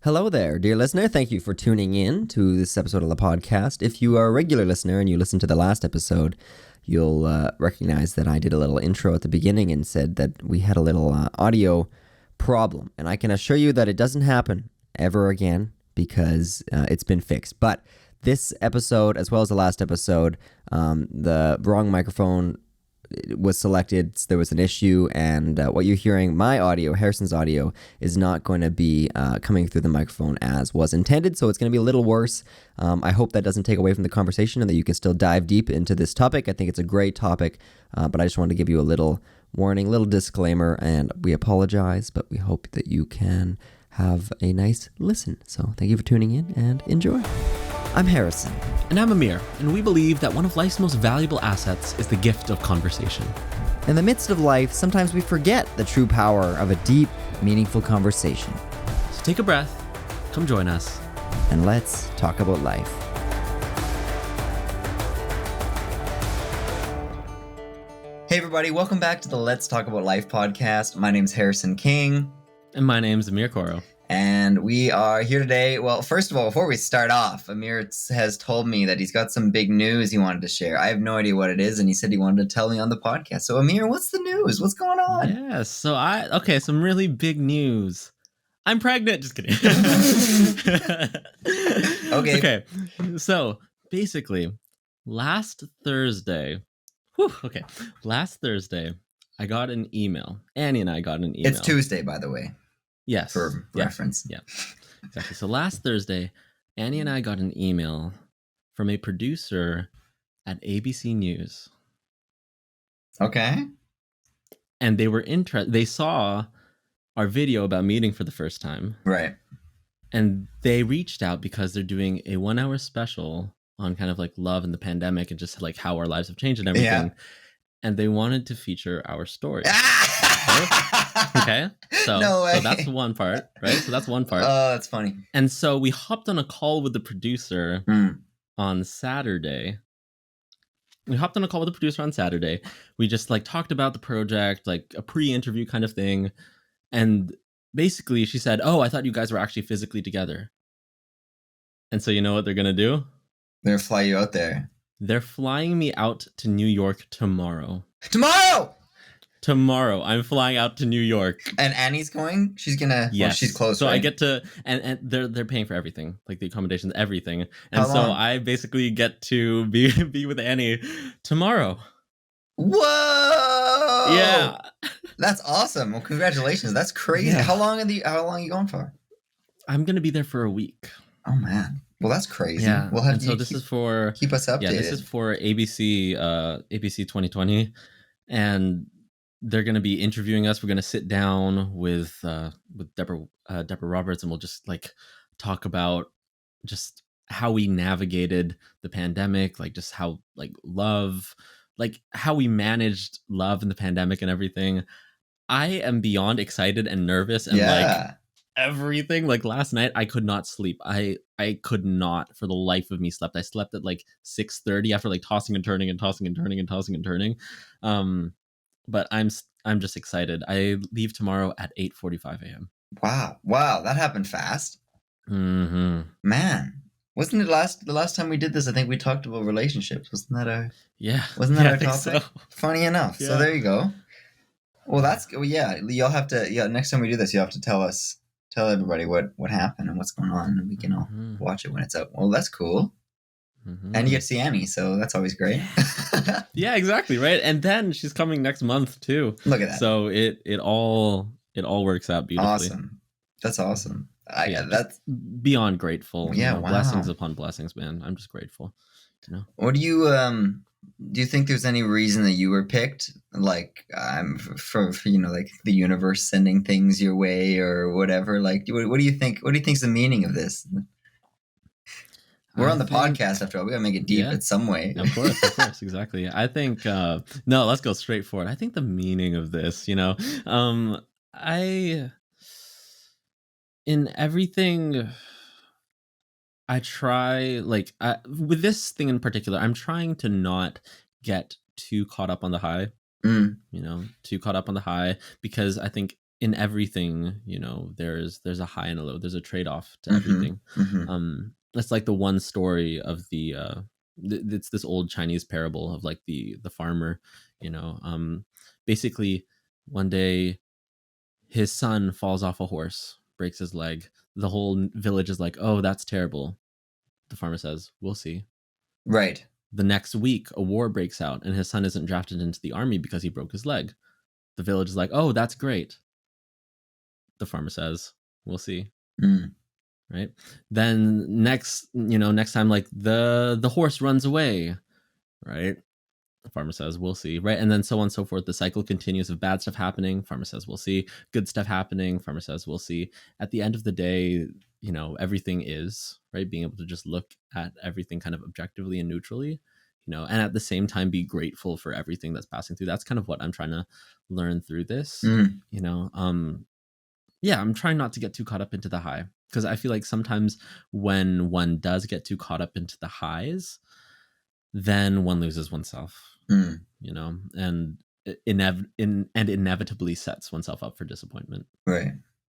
Hello there, dear listener. Thank you for tuning in to this episode of the podcast. If you are a regular listener and you listened to the last episode, you'll recognize that I did a little intro at the beginning and said that we had a little audio problem. And I can assure you that it doesn't happen ever again because it's been fixed. But this episode, as well as the last episode, the wrong microphone was selected. There was an issue, and what you're hearing, my audio, Harrison's audio, is not going to be coming through the microphone as was intended, so it's going to be a little worse. I hope that doesn't take away from the conversation and that you can still dive deep into this topic. I think it's a great topic, but I just wanted to give you a little warning, little disclaimer, and we apologize, but we hope that you can have a nice listen. So thank you for tuning in and enjoy. I'm Harrison. And I'm Ameer, and we believe that one of life's most valuable assets is the gift of conversation. In the midst of life, sometimes we forget the true power of a deep, meaningful conversation. So take a breath, come join us, and let's talk about life. Hey everybody, welcome back to the Let's Talk About Life podcast. My name's Harrison King. And my name's Ameer Corro. And we are here today. Well, first of all, before we start off, Ameer has told me that he's got some big news he wanted to share. I have no idea what it is, and he said he wanted to tell me on the podcast. So, Ameer, what's the news? What's going on? Yes, some really big news. I'm pregnant. Just kidding. Okay. So, basically, last Thursday, I got an email. Annie and I got an email. It's Tuesday, by the way. Yes. For reference. Yeah, exactly. So last Thursday, Annie and I got an email from a producer at ABC News. Okay. And they were interested. They saw our video about meeting for the first time. Right. And they reached out because they're doing a 1-hour special on kind of like love and the pandemic and just like how our lives have changed and everything. Yeah. And they wanted to feature our story. Okay. So that's one part, right? So that's one part. Oh, that's funny. And so we hopped on a call with the producer on Saturday. We just like talked about the project, like a pre-interview kind of thing. And basically she said, "Oh, I thought you guys were actually physically together." And so you know what they're going to do? They're going to fly you out there. They're flying me out to New York tomorrow. Tomorrow, I'm flying out to New York. And Annie's going? She's gonna. Yes. Well, she's close. So right? I get to, and they're paying for everything, like the accommodations, everything. And so I basically get to be with Annie tomorrow. Whoa! Yeah, that's awesome. Well, congratulations. That's crazy. Yeah. How long are you going for? I'm gonna be there for a week. Oh man. Well, that's crazy. Yeah. We'll have and so this is for keep us updated. Yeah, this is for ABC 2020, and they're going to be interviewing us. We're going to sit down with Deborah Roberts, and we'll just like talk about just how we navigated the pandemic, like just how like love, like how we managed love in the pandemic and everything. I am beyond excited and nervous and like everything. Like last night, I could not sleep. I could not for the life of me slept. I slept at like 6:30 after like tossing and turning. But I'm just excited. I leave tomorrow at 8:45 a.m. Wow, that happened fast. Mm-hmm. Man, wasn't it the last time we did this? I think we talked about relationships. Wasn't that our topic? So. Funny enough. Yeah. So there you go. Well, you'll have to. Next time we do this, you'll have to tell everybody what happened and what's going on, and we can all watch it when it's out. Well, that's cool. Mm-hmm. And you get to see Annie, so that's always great. Yeah, exactly, right? And then she's coming next month too. Look at that. So it all works out beautifully. Awesome. That's awesome. That's beyond grateful. Yeah, wow. Blessings upon blessings, man. I'm just grateful. What do you think there's any reason that you were picked? Like for like the universe sending things your way or whatever? Like what do you think? What do you think's the meaning of this? We're on the podcast after all. We gotta make it deep in some way. Of course, exactly. I think no, let's go straight for it. I think the meaning of this, in everything I try, like with this thing in particular, I'm trying to not get too caught up on the high. Too caught up on the high, because I think in everything, you know, there's a high and a low. There's a trade-off to Mm-hmm. everything. Mm-hmm. It's like the one story of the it's this old Chinese parable of like the farmer, you know. Basically one day his son falls off a horse, breaks his leg. The whole village is like, "Oh, that's terrible." The farmer says, "We'll see." Right. The next week, a war breaks out and his son isn't drafted into the army because he broke his leg. The village is like, "Oh, that's great." The farmer says, "We'll see." Mm. Right? Then next time like the horse runs away, right? The farmer says, "We'll see." Right? And then so on and so forth. The cycle continues of bad stuff happening. Farmer says, "We'll see." Good stuff happening. Farmer says, "We'll see." At the end of the day, you know, everything is, right? Being able to just look at everything kind of objectively and neutrally, you know, and at the same time be grateful for everything that's passing through. That's kind of what I'm trying to learn through this, Mm. you know. Yeah, I'm trying not to get too caught up into the high, because I feel like sometimes when one does get too caught up into the highs, then one loses oneself, Mm. you know, and inevitably sets oneself up for disappointment. Right.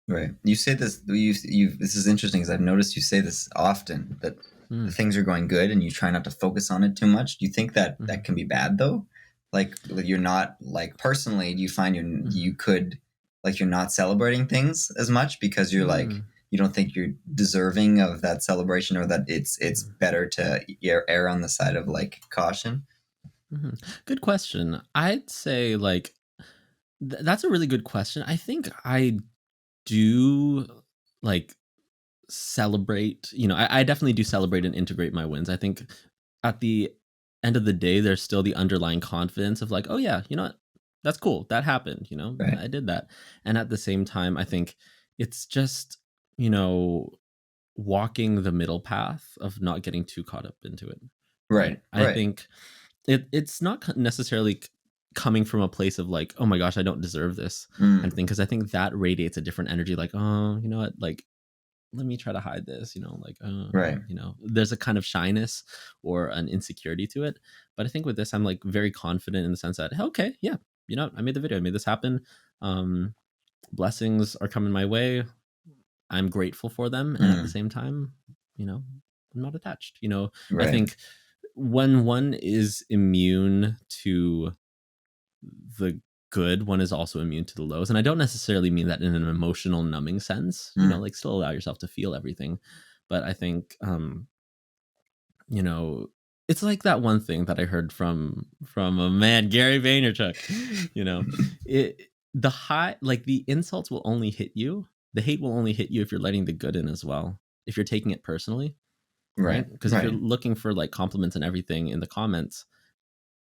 Right. You say this. You. This is interesting because I've noticed you say this often, that the Mm, things are going good and you try not to focus on it too much. Do you think that mhm, that can be bad though? Like you're not, like, personally, do you find mhm, you could, like, you're not celebrating things as much because you're like, mm, you don't think you're deserving of that celebration, or that it's mm, better to err on the side of like caution? mhm. Good question. I'd say like that's a really good question. I think I do like celebrate, you know, I definitely do celebrate and integrate my wins. I think at the end of the day, there's still the underlying confidence of like, oh yeah, you know what, that's cool, that happened, you know, Right. I did that. And at the same time, I think it's just, you know, walking the middle path of not getting too caught up into it, right? Right. I Right. think it's not necessarily coming from a place of like, oh my gosh, I don't deserve this kind of Mm. thing, because I think that radiates a different energy, like, oh, you know what, like, let me try to hide this, you know, like, Right. you know, there's a kind of shyness or an insecurity to it. But I think with this, I'm like very confident in the sense that, hey, okay, yeah, you know, I made the video, I made this happen. Um, Blessings are coming my way. I'm grateful for them. And at the Mm. same time, you know, I'm not attached. You know, I Right. think when one is immune to the good, one is also immune to the lows. And I don't necessarily mean that in an emotional numbing sense, you know, Mm. like still allow yourself to feel everything. But I think you know, it's like that one thing that I heard from a man, Gary Vaynerchuk, you know, it the high, like the insults will only hit you. The hate will only hit you if you're letting the good in as well. If you're taking it personally, Right. right? Because if you're Right. looking for like compliments and everything in the comments,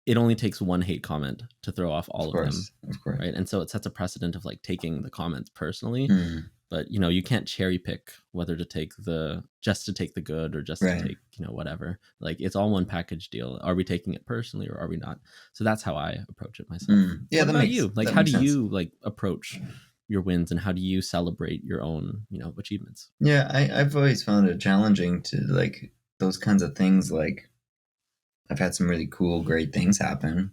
it only takes one hate comment to throw off Of all of them, course. Of course. right? And so it sets a precedent of like taking the comments personally. Mm. But you know, you can't cherry pick whether to take the just to take the good or just to Right. take, you know, whatever. Like it's all one package deal. Are we taking it personally or are we not? So that's how I approach it myself. Mm. Yeah, What about you? Like that how makes do sense. you like approach your wins and how do you celebrate your own, you know, achievements? Yeah, I've always found it challenging to, like, those kinds of things. Like, I've had some really cool, great things happen,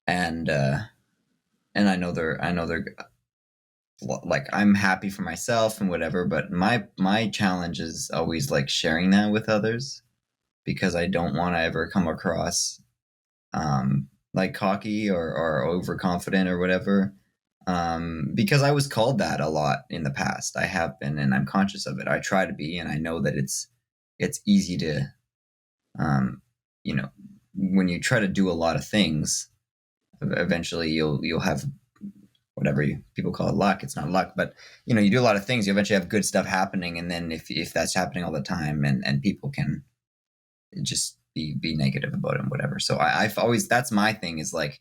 and I know they're like, I'm happy for myself and whatever. But my challenge is always like sharing that with others, because I don't want to ever come across like cocky or overconfident or whatever. Because I was called that a lot in the past. I have been, and I'm conscious of it. I try to be, and I know that it's easy to, um, you know, when you try to do a lot of things, eventually you'll have whatever people call it luck. It's not luck, but you do a lot of things, you eventually have good stuff happening, and then if that's happening all the time, and people can just be negative about it and whatever. So I've always, that's my thing, is like,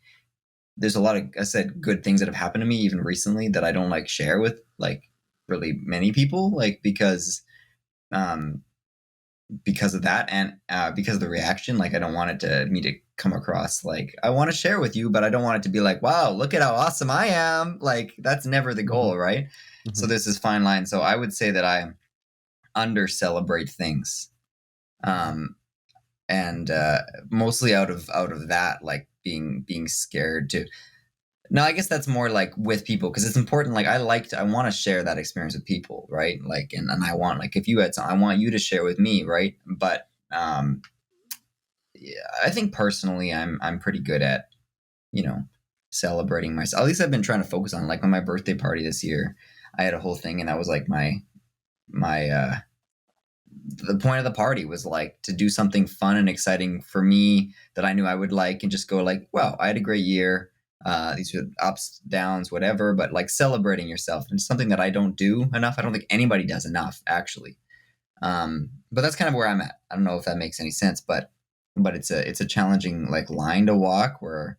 there's a lot of, I said, good things that have happened to me even recently that I don't like share with, like, really many people, like, um because of that, and because of the reaction. Like, I don't want me to come across like I want to share with you, but I don't want it to be like, wow, look at how awesome I am. Like, that's never the Mm-hmm, goal, right? So mm-hmm, there's this fine line. So I would say that I under celebrate things, um and mostly out of that, like, being scared to, No, I guess that's more like with people because it's important. Like I want to share that experience with people, right? Like, and I want like if you had some, I want you to share with me, right? But yeah, I think personally, I'm pretty good at you know celebrating myself. At least I've been trying to focus on like on my birthday party this year. I had a whole thing, and that was like my the point of the party was like to do something fun and exciting for me that I knew I would like and just go like, wow, I had a great year. These were ups, downs, whatever, but like celebrating yourself and something that I don't do enough. I don't think anybody does enough actually. But that's kind of where I'm at. I don't know if that makes any sense, but it's a challenging like line to walk where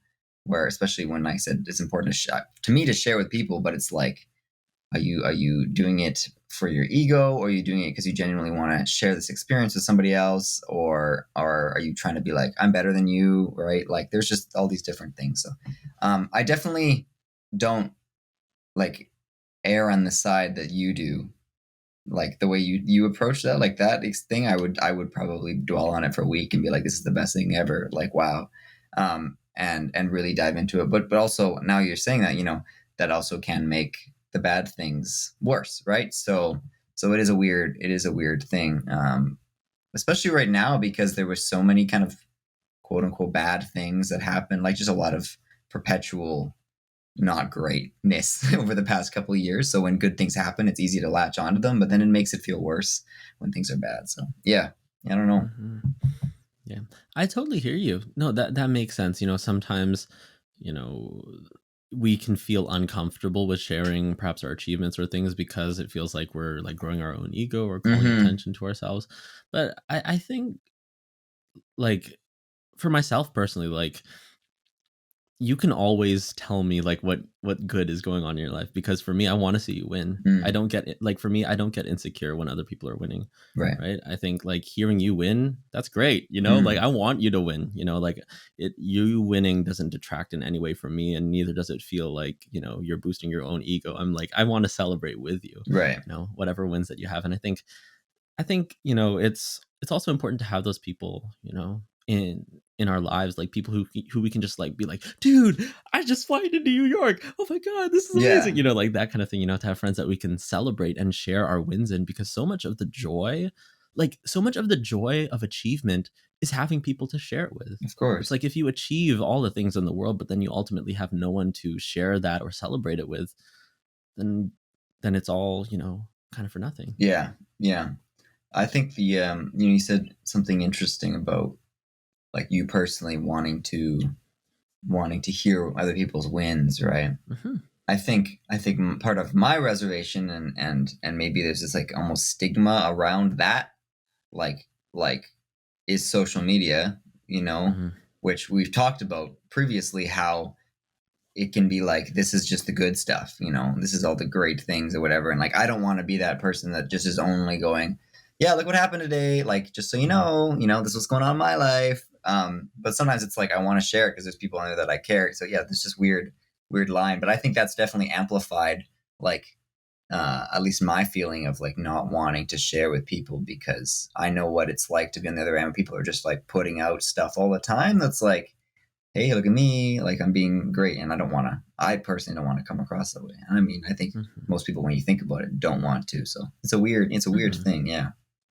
especially when I said it's important to me to share with people, but it's like are you doing it for your ego, or are you doing it because you genuinely want to share this experience with somebody else, or are you trying to be like I'm better than you, right? Like there's just all these different things. So I definitely don't like err on the side that you do, like the way you approach that, like that thing. I would probably dwell on it for a week and be like, this is the best thing ever, like wow, and really dive into it. But also now you're saying that that also can make the bad things worse, right? So it is a weird thing, especially right now because there was so many kind of quote unquote bad things that happened, like just a lot of perpetual not greatness over the past couple of years. So when good things happen, it's easy to latch onto them, but then it makes it feel worse when things are bad. So yeah, I don't know. Mm-hmm. Yeah, I totally hear you. No, that makes sense. Sometimes, you know, we can feel uncomfortable with sharing perhaps our achievements or things because it feels like we're like growing our own ego or calling attention to ourselves. But I think like for myself personally, like you can always tell me like what good is going on in your life, because for me I want to see you win. I don't get it, like for me I don't get insecure when other people are winning. Right. I think like hearing you win, that's great, like I want you to win, like you winning doesn't detract in any way from me, and neither does it feel like you're boosting your own ego. I'm like, I want to celebrate with you, Right. whatever wins that you have. And I think it's also important to have those people, in our lives, like people who we can just like be like, dude, I just fly to New York. Oh my god, this is amazing. Yeah. Like that kind of thing. To have friends that we can celebrate and share our wins in, because so much of the joy, of achievement is having people to share it with. Of course. It's like if you achieve all the things in the world, but then you ultimately have no one to share that or celebrate it with, then it's all, kind of for nothing. Yeah. Yeah. I think you said something interesting about like you personally wanting to hear other people's wins, right? Mm-hmm. I think part of my reservation and maybe there's this like almost stigma around that, like is social media, Mm-hmm. which we've talked about previously, how it can be like, this is just the good stuff, this is all the great things or whatever. And like, I don't want to be that person that just is only going, yeah, look what happened today. Like, just so you know, this is what's going on in my life. But sometimes it's like, I want to share it because there's people on there that I care. So yeah, this just weird line. But I think that's definitely amplified, like, at least my feeling of like not wanting to share with people, because I know what it's like to be on the other end when people are just like putting out stuff all the time. That's like, hey, look at me, like I'm being great. And I personally don't want to come across that way. I mean, I think most people, when you think about it, don't want to. So it's a weird thing. Yeah.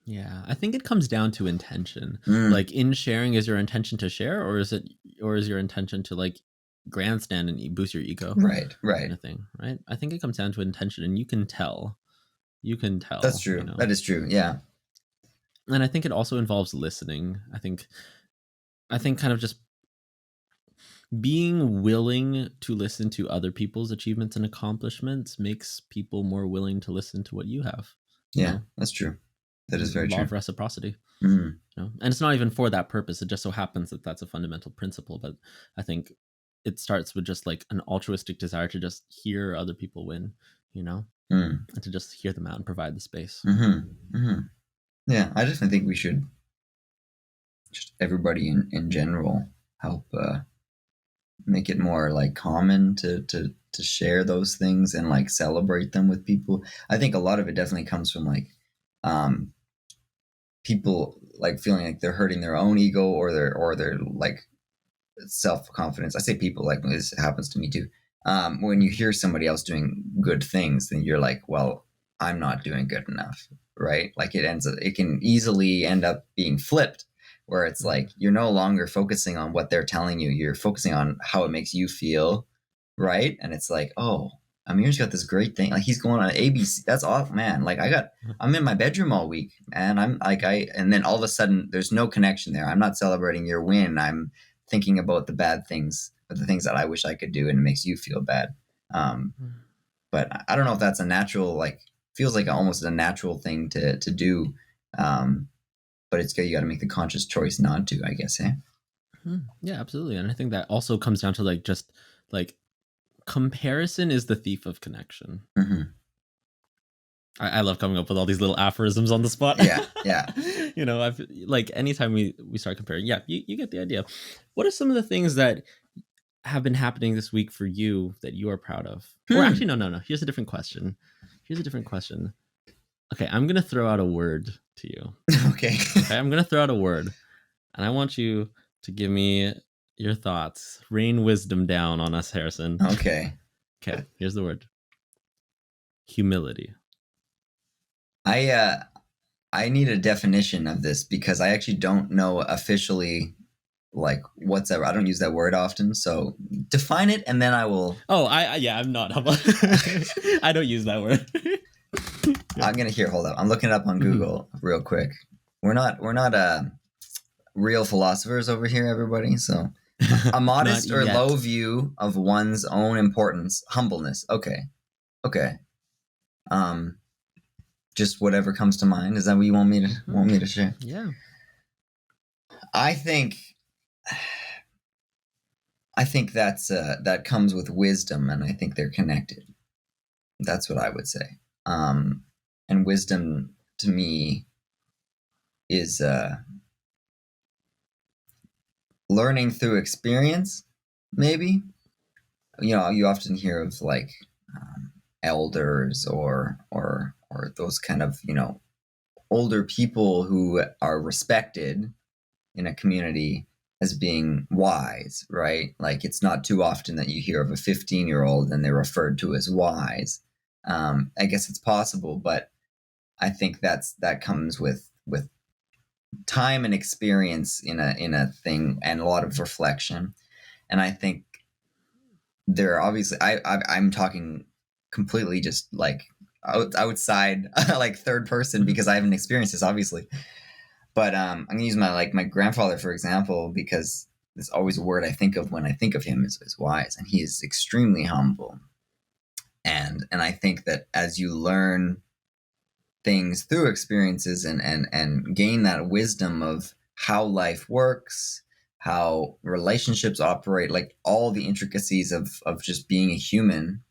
Yeah. I think it comes down to intention. Like in sharing, is your intention to share, or is your intention to like grandstand and boost your ego? Right. Kind of thing. Right. I think it comes down to intention, and you can tell. That's true. That is true. Yeah. And I think it also involves listening. I think kind of just being willing to listen to other people's achievements and accomplishments makes people more willing to listen to what you have. Yeah, that's true. That is very true. Law of reciprocity. And it's not even for that purpose. It just so happens that that's a fundamental principle. But I think it starts with just like an altruistic desire to just hear other people win, and to just hear them out and provide the space. Yeah, I definitely think we should, just everybody in general, help make it more like common to share those things and like celebrate them with people. I think a lot of it definitely comes from like people like feeling like they're hurting their own ego or their like self-confidence. I say people, like this happens to me too. when you hear somebody else doing good things, then you're like, well, I'm not doing good enough, right? Like it can easily end up being flipped, where it's like you're no longer focusing on what they're telling you, you're focusing on how it makes you feel, right? And it's like, oh, Amir's got this great thing, like he's going on ABC, that's off, man. Like I'm in my bedroom all week, and I'm like and then all of a sudden there's no connection there. I'm not celebrating your win, I'm thinking about the bad things, or the things that I wish I could do, and it makes you feel bad. But I don't know if that's a natural, like, feels like almost a natural thing to do. But it's good. You got to make the conscious choice not to, I guess. Yeah, absolutely. And I think that also comes down to like, just like, comparison is the thief of connection. Mm-hmm. I love coming up with all these little aphorisms on the spot. Yeah. You know, I've like, anytime we start comparing, you get the idea. What are some of the things that have been happening this week for you that you are proud of? Or actually, no. Here's a different question. Okay, I'm gonna throw out a word to you. Okay, I'm gonna throw out a word, and I want you to give me your thoughts. Rain wisdom down on us, Harrison. Okay. Here's the word: humility. I need a definition of this, because I actually don't know officially, like, what's that. I don't use that word often, so define it, and then I will. I'm not. I don't use that word. I'm gonna hold up. I'm looking it up on Google real quick. We're not real philosophers over here, everybody. So a modest or low view of one's own importance, humbleness. Okay. Just whatever comes to mind. Is that what you want me to share? Yeah. I think that's that comes with wisdom, and I think they're connected. That's what I would say. And wisdom to me is learning through experience, maybe. You know, you often hear of like elders or those kind of, you know, older people who are respected in a community as being wise, right? Like, it's not too often that you hear of a 15-year-old and they're referred to as wise. I guess it's possible, but I think that comes with time and experience in a thing, and a lot of reflection. And I think there are obviously, I'm talking completely just like outside, like third person, because I haven't experienced this, obviously. But I'm gonna use my grandfather, for example, because there's always a word I think of when I think of him is wise, and he is extremely humble. And I think that as you learn things through experiences and gain that wisdom of how life works, how relationships operate, like all the intricacies of just being a human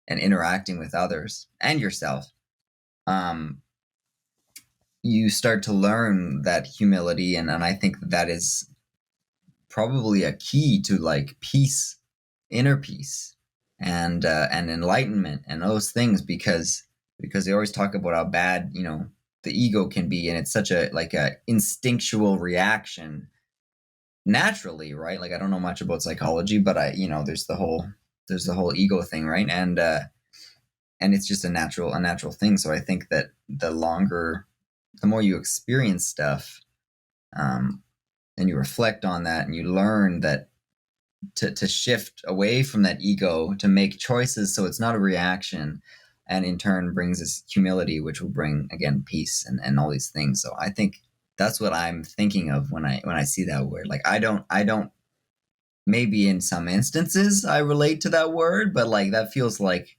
and interacting with others and yourself, you start to learn that humility, and I think that is probably a key to like peace, inner peace, and enlightenment, and those things, because they always talk about how bad, you know, the ego can be, and it's such a instinctual reaction naturally, right? Like, I don't know much about psychology, but there's the whole ego thing, right? And it's just a natural thing. So I think that the more you experience stuff, and you reflect on that, and you learn that to shift away from that ego, to make choices so it's not a reaction, and in turn brings us humility, which will bring, again, peace and all these things. So I think that's what I'm thinking of when I see that word. Like, I don't maybe in some instances I relate to that word, but like that feels like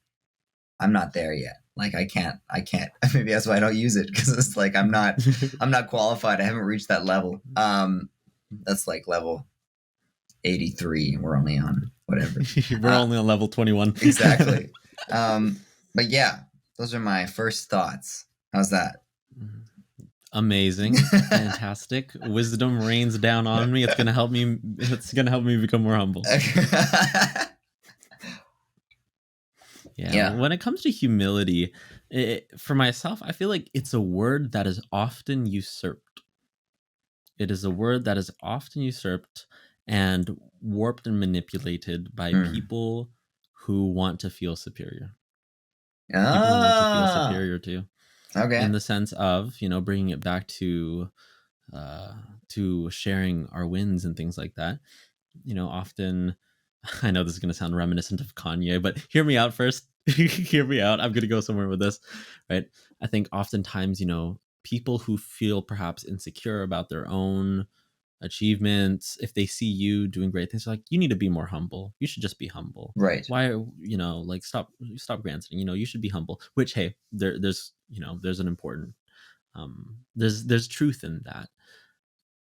I'm not there yet. Like I can't maybe that's why I don't use it, because it's like I'm not qualified. I haven't reached that level. That's like level 83. We're only on whatever. We're only on level 21. Exactly. But yeah, those are my first thoughts. How's that? Amazing. Fantastic. Wisdom rains down on me. It's gonna help me become more humble. Yeah. When it comes to humility, for myself, I feel like it's a word that is often usurped. It is a word that is often usurped and warped and manipulated by people who want to feel superior. People who want to feel superior to. Okay. In the sense of, bringing it back to sharing our wins and things like that. Often, I know this is going to sound reminiscent of Kanye, but hear me out first. Hear me out. I'm going to go somewhere with this, right? I think oftentimes, people who feel perhaps insecure about their own achievements, if they see you doing great things, like, you need to be more humble. You should just be humble. Right. Why, like, stop grandstanding. You should be humble. Which, hey, there's an important there's truth in that.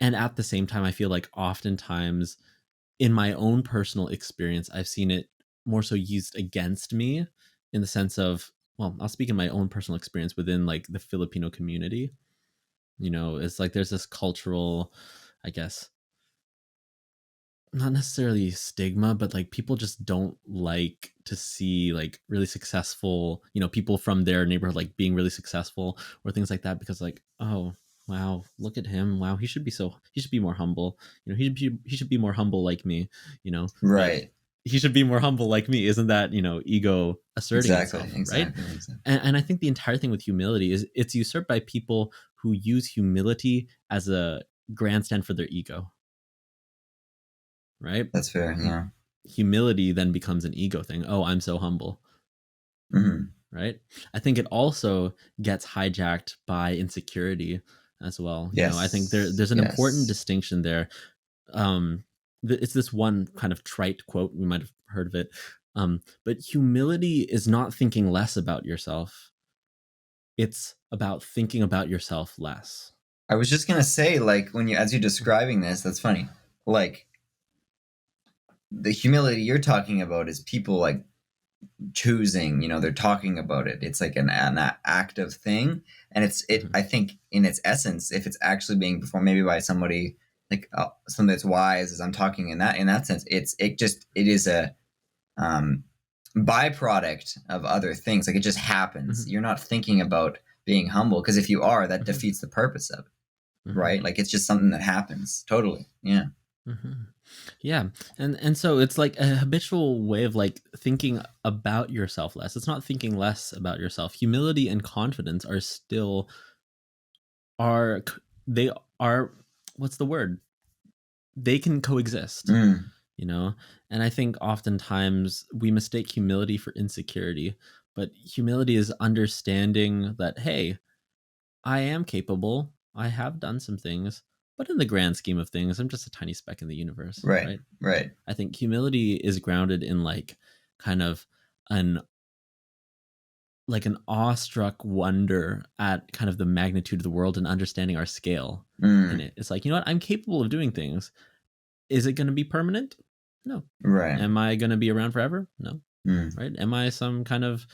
And at the same time, I feel like oftentimes in my own personal experience, I've seen it more so used against me, in the sense of, well, I'll speak in my own personal experience within like the Filipino community. It's like there's this cultural, I guess, not necessarily stigma, but like people just don't like to see like really successful, people from their neighborhood like being really successful or things like that, because like, oh wow, look at him, wow, he should be more humble, he should be more humble like me, Right. But he should be more humble like me, isn't that, ego asserting itself, right? Exactly. And I think the entire thing with humility is it's usurped by people who use humility as a grandstand for their ego. Right? That's fair. Yeah. Humility then becomes an ego thing. Oh, I'm so humble. Mm-hmm. Right? I think it also gets hijacked by insecurity as well. Yes. I think there's an important distinction there. It's this one kind of trite quote, we might have heard of it. But humility is not thinking less about yourself. It's about thinking about yourself less. I was just gonna say, like, as you're describing this, that's funny. Like, the humility you're talking about is people like choosing, they're talking about it. It's like an active thing. And I think in its essence, if it's actually being performed maybe by somebody like something that's wise, as I'm talking in that sense, it is a byproduct of other things. Like, it just happens. You're not thinking about being humble, because if you are, that defeats the purpose of it. Right? Like, it's just something that happens. Totally. Yeah. Yeah. And so it's like a habitual way of like thinking about yourself less. It's not thinking less about yourself. Humility and confidence are still what's the word? They can coexist. And I think oftentimes we mistake humility for insecurity, but humility is understanding that, hey, I am capable. I have done some things. But in the grand scheme of things, I'm just a tiny speck in the universe. Right. I think humility is grounded in like kind of an awestruck wonder at kind of the magnitude of the world and understanding our scale in it. It's like, you know what? I'm capable of doing things. Is it going to be permanent? No. Right. Am I going to be around forever? No. Right. Am I some kind of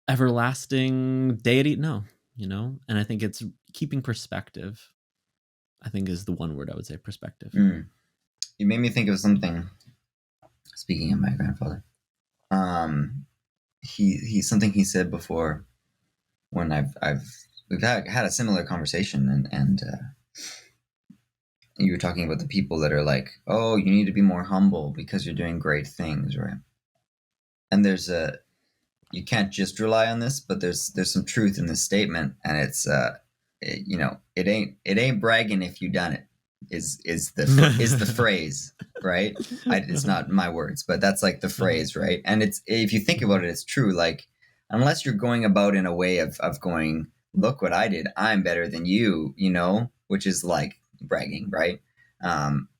everlasting deity? No. And I think it's keeping perspective, I think, is the one word I would say, perspective. You made me think of something. Speaking of my grandfather, something he said before when we've had a similar conversation, and you were talking about the people that are like, oh, you need to be more humble because you're doing great things, right? And you can't just rely on this, but there's some truth in this statement, and it's it ain't bragging if you done it is the phrase, right? It's not my words, but that's like the phrase, right? And it's, if you think about it, it's true. Like, unless you're going about in a way of going, look what I did, I'm better than you, which is like bragging, right?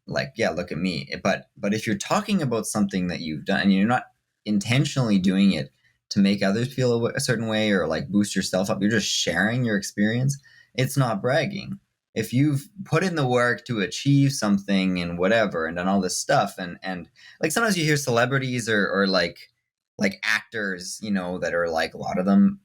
Like, yeah, look at me. But if you're talking about something that you've done and you're not intentionally doing it to make others feel a certain way or like boost yourself up, you're just sharing your experience, it's not bragging. If you've put in the work to achieve something and whatever and done all this stuff, and like sometimes you hear celebrities or like actors, that are like, a lot of them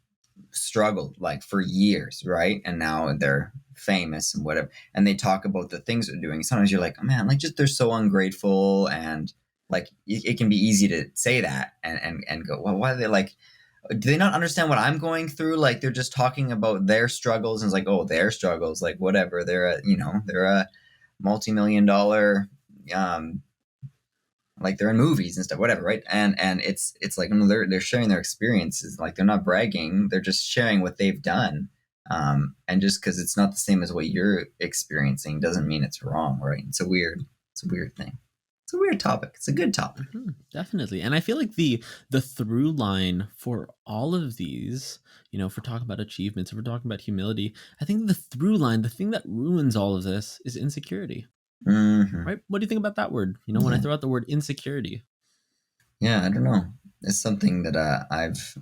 struggled like for years, right? And now they're famous and whatever, and they talk about the things they're doing. Sometimes you're like, oh man, like, just they're so ungrateful, and like it can be easy to say that and go, well, why are they like, do they not understand what I'm going through? Like, they're just talking about their struggles, and it's like, oh, their struggles, like whatever. They're a multi-million-dollar like they're in movies and stuff, whatever, right? And it's like, no, they're sharing their experiences. Like they're not bragging, they're just sharing what they've done. And just because it's not the same as what you're experiencing doesn't mean it's wrong, right? It's a weird thing. It's a weird topic. It's a good topic. Definitely. And I feel like the through line for all of these, you know, if we're talking about achievements, if we're talking about humility, I think the through line, the thing that ruins all of this is insecurity. Mm-hmm. Right? What do you think about that word? You know, when I throw out the word insecurity. Yeah, I don't know. It's something that I've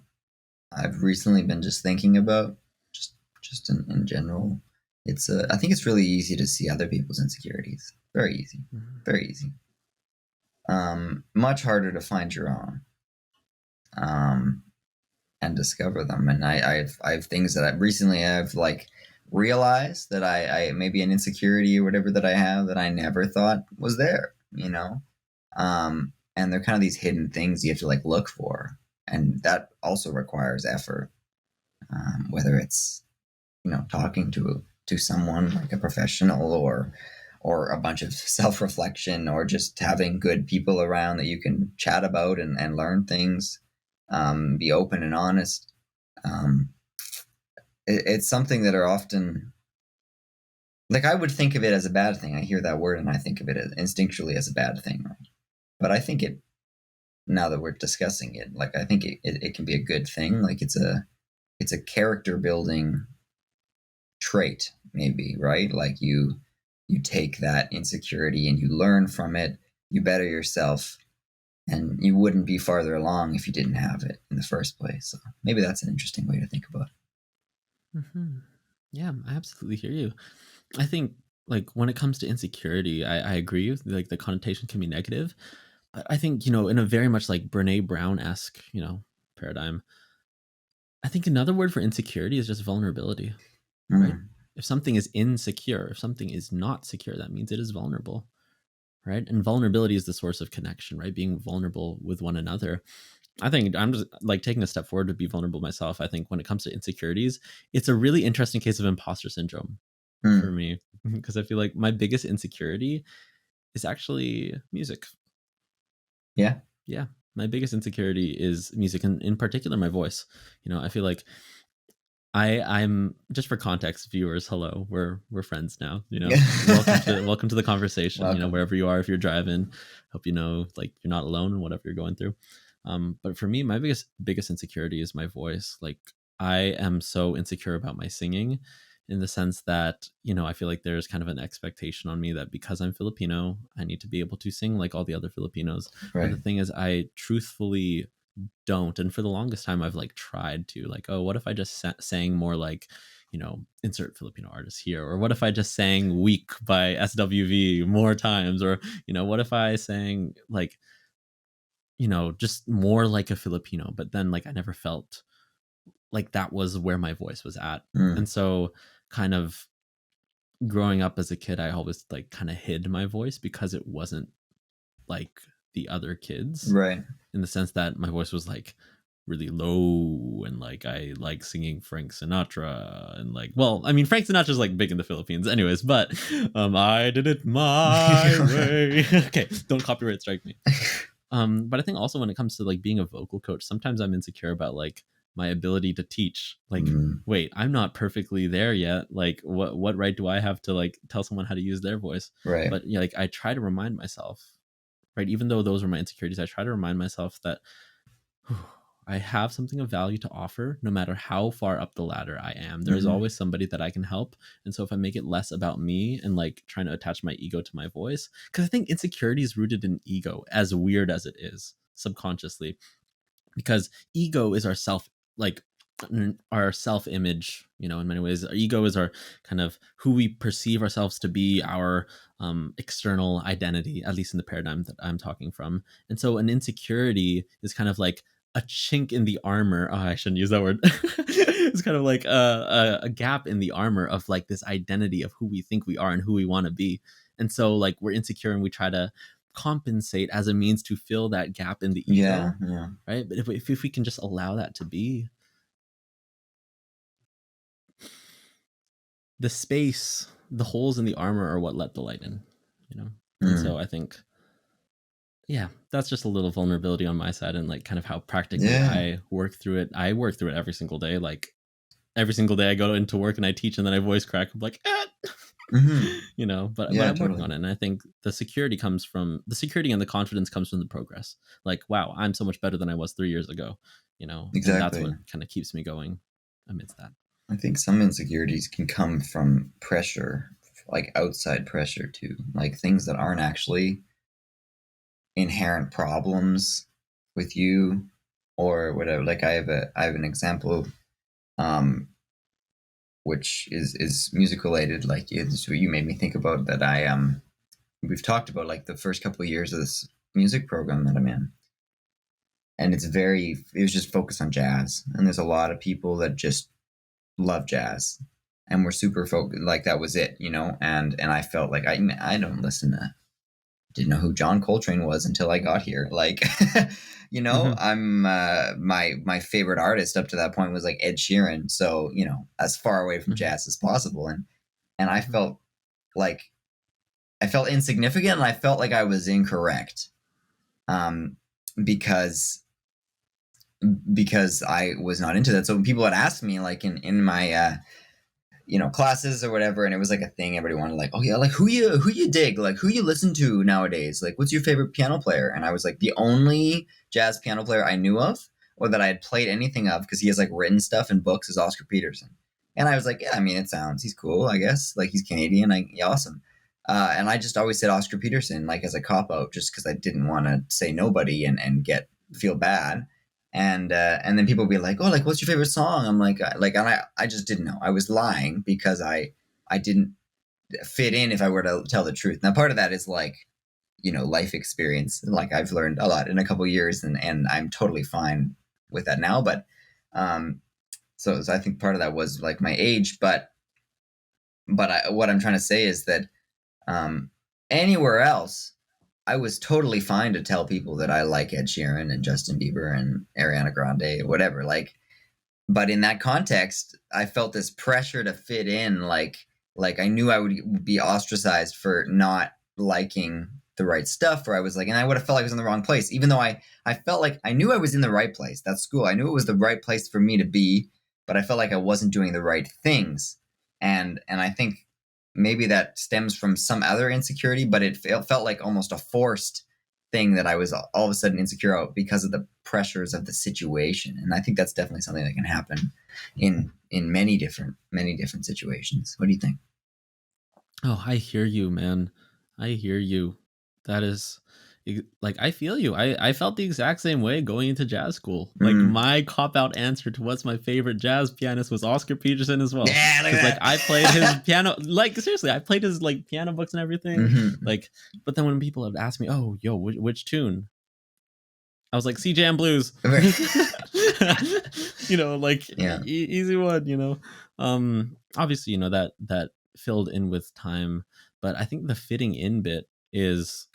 recently been just thinking about, just in general. It's I think it's really easy to see other people's insecurities. Very easy. Very easy. Much harder to find your own. And discover them. And I have things that I've like realized that I maybe an insecurity or whatever that I have that I never thought was there, you know? And they're kind of these hidden things you have to like look for. And that also requires effort. Whether it's, you know, talking to someone like a professional or a bunch of self-reflection or just having good people around that you can chat about and learn things, be open and honest. It's something that are often, like, I would think of it as a bad thing. I hear that word and I think of it as instinctually as a bad thing, right? But I think it, now that we're discussing it, like, I think it can be a good thing. Like it's a character building trait, maybe, right? Like you take that insecurity and you learn from it, you better yourself, and you wouldn't be farther along if you didn't have it in the first place. So maybe that's an interesting way to think about it. Yeah, I absolutely hear you. I think, like, when it comes to insecurity, I agree with, like, the connotation can be negative, but I think, you know, in a very much like Brene Brown-esque, you know, paradigm, I think another word for insecurity is just vulnerability, right? If something is insecure, if something is not secure, that means it is vulnerable, right? And vulnerability is the source of connection, right? Being vulnerable with one another. I think I'm just like taking a step forward to be vulnerable myself. I think when it comes to insecurities, it's a really interesting case of imposter syndrome for me, because I feel like my biggest insecurity is actually music. Yeah. My biggest insecurity is music, and in particular my voice. You know, I feel like I'm just, for context, viewers, hello, we're friends now, you know. welcome to the conversation. Welcome. You know, wherever you are, if you're driving, hope you know, like, you're not alone in whatever you're going through. But for me, my biggest insecurity is my voice. Like, I am so insecure about my singing, in the sense that, you know, I feel like there's kind of an expectation on me that because I'm Filipino, I need to be able to sing like all the other Filipinos. Right. But the thing is, I truthfully don't. And for the longest time, I've like tried to, like, oh, what if I just sang more like, you know, insert Filipino artists here, or what if I just sang Weak by SWV more times, or, you know, what if I sang like, you know, just more like a Filipino. But then, like, I never felt like that was where my voice was at. And so, kind of growing up as a kid, I always like kind of hid my voice because it wasn't like the other kids, right? In the sense that my voice was like really low, and like I like singing Frank Sinatra, and like, well, I mean, Frank Sinatra's like big in the Philippines anyways, but I did it my way. Okay, don't copyright strike me. But I think also when it comes to like being a vocal coach, sometimes I'm insecure about like my ability to teach. Like, wait, I'm not perfectly there yet. Like, what right do I have to like tell someone how to use their voice? Right. But yeah, like, I try to remind myself, right, even though those are my insecurities, I try to remind myself that I have something of value to offer, no matter how far up the ladder I am. There's always somebody that I can help. And so if I make it less about me and like trying to attach my ego to my voice, because I think insecurity is rooted in ego, as weird as it is, subconsciously, because ego is our self-image, you know, in many ways. Our ego is our kind of who we perceive ourselves to be, our external identity, at least in the paradigm that I'm talking from. And so an insecurity is kind of like a chink in the armor. Oh, I shouldn't use that word. It's kind of like a gap in the armor of like this identity of who we think we are and who we want to be. And so like we're insecure and we try to compensate as a means to fill that gap in the ego. Yeah. Right. But if we can just allow that to be, the space, the holes in the armor are what let the light in, you know? And so I think yeah, that's just a little vulnerability on my side, and like kind of how practically Yeah. I work through it. I work through it every single day. Like every single day I go into work and I teach, and then I voice crack. I'm like, Mm-hmm. you know, but Yeah, I'm working totally. on it. And I think the security and the confidence comes from the progress. Like, wow, I'm so much better than I was 3 years ago, you know, and that's Exactly. what kind of keeps me going amidst that. I think some insecurities can come from pressure, like outside pressure too, like things that aren't actually inherent problems with you or whatever. Like I have an example, um, which is music related. Like it's what you made me think about that. We've talked about like the first couple of years of this music program that I'm in, and it was just focused on jazz, and there's a lot of people that just love jazz and we're super focused, like that was it, you know. And I felt like I don't listen to, didn't know who John Coltrane was until I got here, like you know. Mm-hmm. I'm my favorite artist up to that point was like Ed Sheeran, so you know, as far away from Mm-hmm. jazz as possible. And like I felt insignificant, and I felt like I was incorrect, um because I was not into that. So when people would ask me, like in my you know, classes or whatever, and it was like a thing everybody wanted, like, oh yeah, like who you dig, like who you listen to nowadays, like what's your favorite piano player? And I was like, the only jazz piano player I knew of or that I had played anything of, because he has like written stuff in books, is Oscar Peterson. And I was like, yeah, I mean, he's cool, I guess, like he's Canadian, like yeah, awesome. And I just always said Oscar Peterson, like as a cop out, just because I didn't want to say nobody and feel bad. And then people would be like, oh, like what's your favorite song? I'm like, and I just didn't know. I was lying because I didn't fit in if I were to tell the truth. Now part of that is like, you know, life experience. Like I've learned a lot in a couple of years, and I'm totally fine with that now. But so I think part of that was like my age. But what I'm trying to say is that um, anywhere else, I was totally fine to tell people that I like Ed Sheeran and Justin Bieber and Ariana Grande or whatever. Like, but in that context, I felt this pressure to fit in. Like I knew I would be ostracized for not liking the right stuff, or I was like, and I would have felt like I was in the wrong place, even though I felt like I knew I was in the right place. That's school. I knew it was the right place for me to be, but I felt like I wasn't doing the right things. And I think maybe that stems from some other insecurity, but it felt like almost a forced thing that I was all of a sudden insecure out because of the pressures of the situation. And I think that's definitely something that can happen in many different situations. What do you think? Oh, I hear you, man. I hear you. That is like I feel you. I felt the exact same way going into jazz school. Like my cop out answer to what's my favorite jazz pianist was Oscar Peterson as well. Yeah, look Because like at I played his that. piano. Like seriously, I played his like piano books and everything. Mm-hmm. Like, but then when people have asked me, "Oh, yo, which tune?" I was like, "C Jam Blues." You know, like Yeah. easy one. You know, obviously, you know that filled in with time, but I think the fitting in bit is,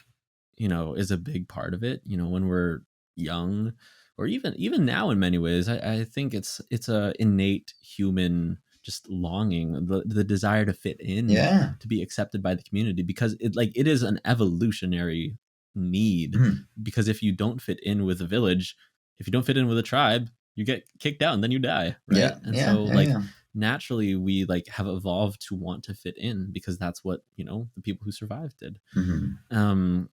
you know, is a big part of it. You know, when we're young, or even now in many ways, I think it's a innate human just longing, the desire to fit in, Yeah. to be accepted by the community, because it is an evolutionary need. Mm-hmm. Because if you don't fit in with a village, if you don't fit in with a tribe, you get kicked out and then you die, right? Yeah. And Yeah. so Yeah. like Yeah. naturally we like have evolved to want to fit in, because that's what, you know, the people who survived did. Mm-hmm.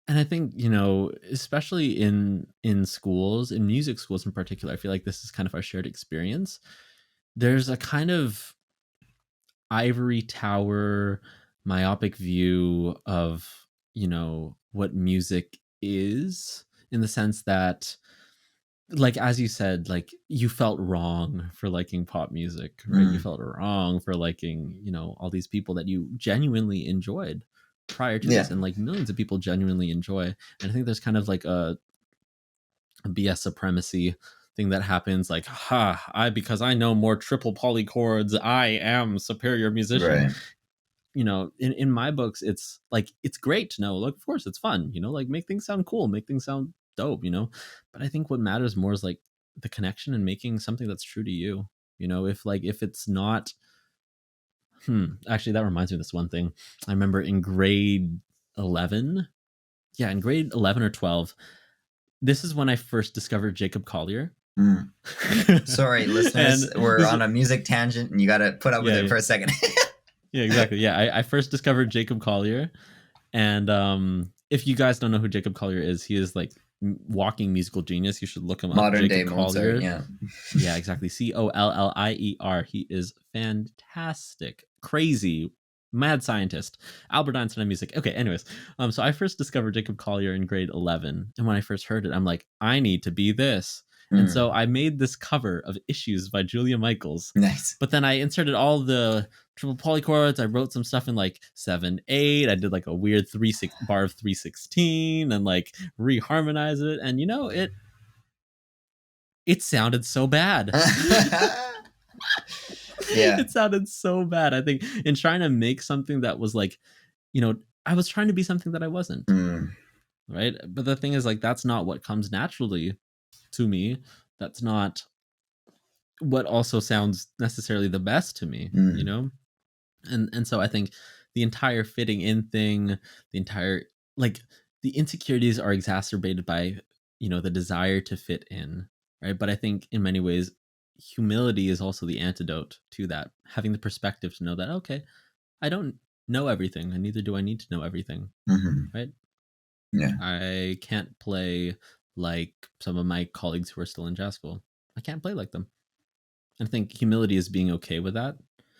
And I think, you know, especially in schools, in music schools in particular, I feel like this is kind of our shared experience. There's a kind of ivory tower myopic view of, you know, what music is, in the sense that, like as you said, like you felt wrong for liking pop music, right? You Mm. felt wrong for liking, you know, all these people that you genuinely enjoyed prior to Yeah. this, and like millions of people genuinely enjoy. And I think there's kind of like a BS supremacy thing that happens, like, because I know more triple poly chords, I am superior musician. Right. You know, in my books, it's like, it's great to know, like, of course it's fun, you know, like make things sound cool, make things sound dope, you know. But I think what matters more is like the connection and making something that's true to you. You know, if it's not, actually that reminds me of this one thing. I remember in grade 11, in grade 11 or 12, this is when I first discovered Jacob Collier. Sorry, listeners, we're on a music tangent, and you got to put up with it for a second. Yeah, exactly. Yeah, I first discovered Jacob Collier, and if you guys don't know who Jacob Collier is, he is like walking musical genius. You should look him up. Modern Jacob day Mozart, Collier. Yeah, exactly. Collier. He is fantastic, crazy, mad scientist, Albert Einstein of music. Okay, anyways, so I first discovered Jacob Collier in grade 11, and when I first heard it, I'm like, I need to be this. And so I made this cover of Issues by Julia Michaels. Nice. But then I inserted all the triple polychords. I wrote some stuff in like 7/8. I did like a weird bar of 3/16 and like reharmonize it. And you know, it sounded so bad. Yeah. It sounded so bad. I think in trying to make something that was like, you know, I was trying to be something that I wasn't. Right. But the thing is, like, that's not what comes naturally to me. That's not what also sounds necessarily the best to me, you know? And so I think the entire fitting in thing, the entire, like, the insecurities are exacerbated by, you know, the desire to fit in, right? But I think in many ways, humility is also the antidote to that. Having the perspective to know that, okay, I don't know everything, and neither do I need to know everything, right? Yeah. I can't play like some of my colleagues who are still in jazz school. I can't play like them. I think humility is being okay with that.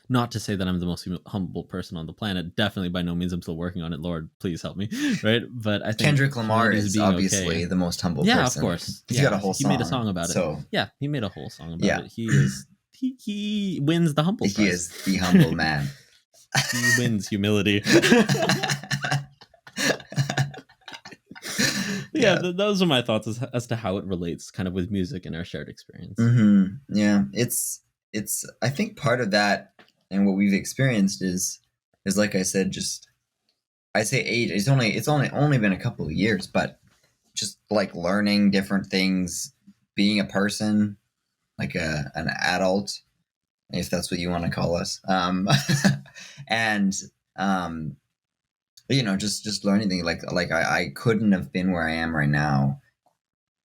Not to say that I'm the most humble person on the planet. Definitely by no means I'm still working on it. Lord, please help me. Right? But I think Kendrick Lamar is obviously the most humble person. Yeah, of course. He's got a whole song. He made a song about it. Yeah, he made a whole song about it. He wins the humble prize. He is the humble man. He wins humility. Yeah, those are my thoughts as to how it relates kind of with music and our shared experience. Yeah, it's I think part of that and what we've experienced is like I said, just I say age. It's only been a couple of years, but just like learning different things, being a person, like an adult, if that's what you want to call us, and you know, just learning things like I couldn't have been where I am right now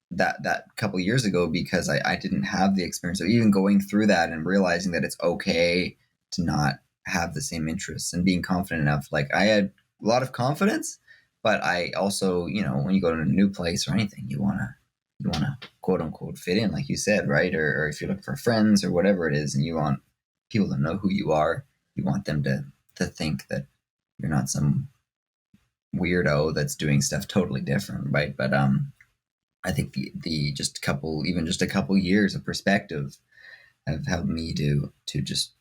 that couple of years ago because I didn't have the experience of even going through that and realizing that it's okay to not have the same interests and being confident enough. Like I had a lot of confidence, but I also, you know, when you go to a new place or anything, you want to quote unquote fit in, like you said, right? Or if you look for friends or whatever it is and you want people to know who you are, you want them to think that you're not some weirdo that's doing stuff totally different, right? But I think the just a couple years of perspective have helped me to just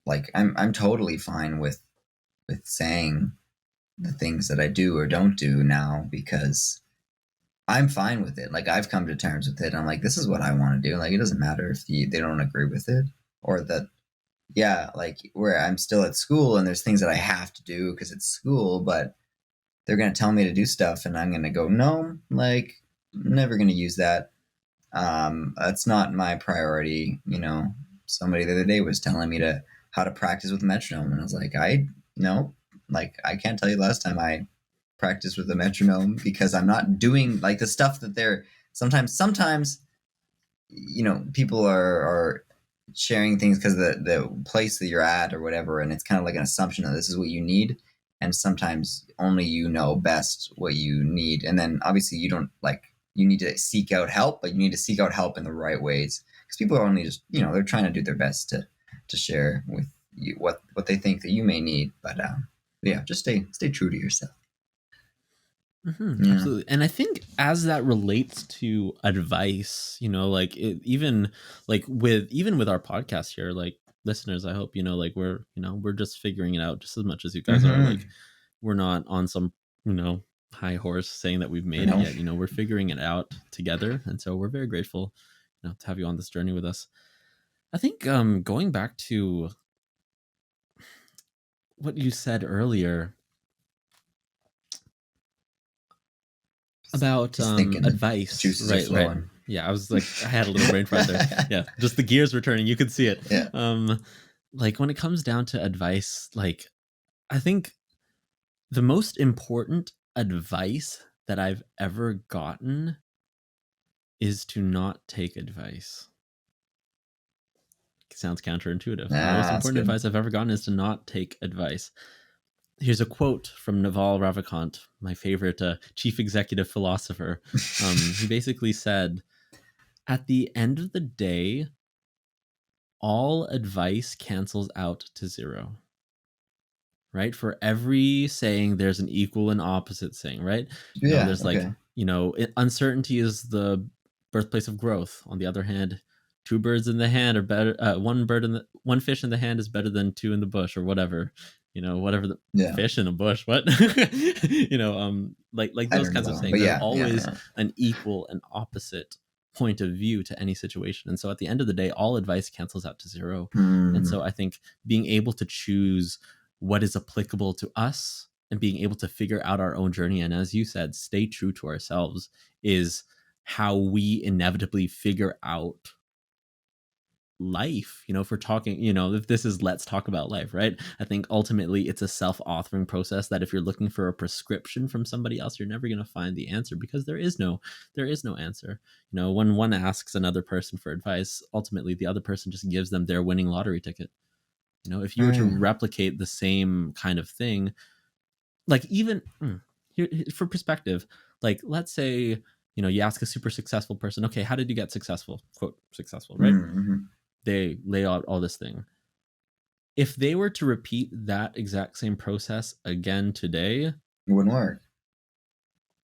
like I'm totally fine with saying the things that I do or don't do now because I'm fine with it. Like I've come to terms with it. I'm like, this is what I want to do. Like it doesn't matter if they don't agree with it or that. Yeah, like where I'm still at school and there's things that I have to do because it's school, but they're going to tell me to do stuff and I'm going to go, no, like I'm never going to use that. That's not my priority. You know, somebody the other day was telling me how to practice with the metronome. And I was like, I can't tell you the last time I practiced with the metronome because I'm not doing like the stuff that they're sometimes, you know, people are sharing things because the place that you're at or whatever. And it's kind of like an assumption that this is what you need. And sometimes only you know best what you need. And then obviously you need to seek out help, but you need to seek out help in the right ways because people are only just, you know, they're trying to do their best to share with you what they think that you may need. But yeah, just stay true to yourself. Yeah. Absolutely. And I think as that relates to advice, you know, like even with our podcast here, like listeners, I hope, you know, like we're just figuring it out just as much as you guys are. Like we're not on some, you know, high horse saying that we've made it yet. You know, we're figuring it out together. And so we're very grateful, you know, to have you on this journey with us. I think going back to what you said earlier about advice, right? Yeah, I was like, I had a little brain fart there. Yeah, just the gears were turning. You could see it. Yeah. Like when it comes down to advice, like I think the most important advice that I've ever gotten is to not take advice. It sounds counterintuitive. The most important advice I've ever gotten is to not take advice. Here's a quote from Naval Ravikant, my favorite chief executive philosopher. He basically said, at the end of the day, all advice cancels out to zero. Right? For every saying, there's an equal and opposite saying, right? There's like, uncertainty is the birthplace of growth. On the other hand, two birds in the hand are better. One fish in the hand is better than two in the bush, or whatever. Whatever the fish in the bush. What? Like those kinds of things. There's always an equal and opposite point of view to any situation, and so at the end of the day, all advice cancels out to zero. And so I think being able to choose what is applicable to us and being able to figure out our own journey, and as you said, stay true to ourselves, is how we inevitably figure out life. If we're talking, if this is let's talk about life, right? I think ultimately it's a self-authoring process that if you're looking for a prescription from somebody else, you're never going to find the answer, because there is no answer. When one asks another person for advice, ultimately the other person just gives them their winning lottery ticket. If you were to replicate the same kind of thing, like even here, for perspective, like let's say, you ask a super successful person, okay, how did you get successful? Quote, successful, right? They lay out all this thing. If they were to repeat that exact same process again today, it wouldn't work.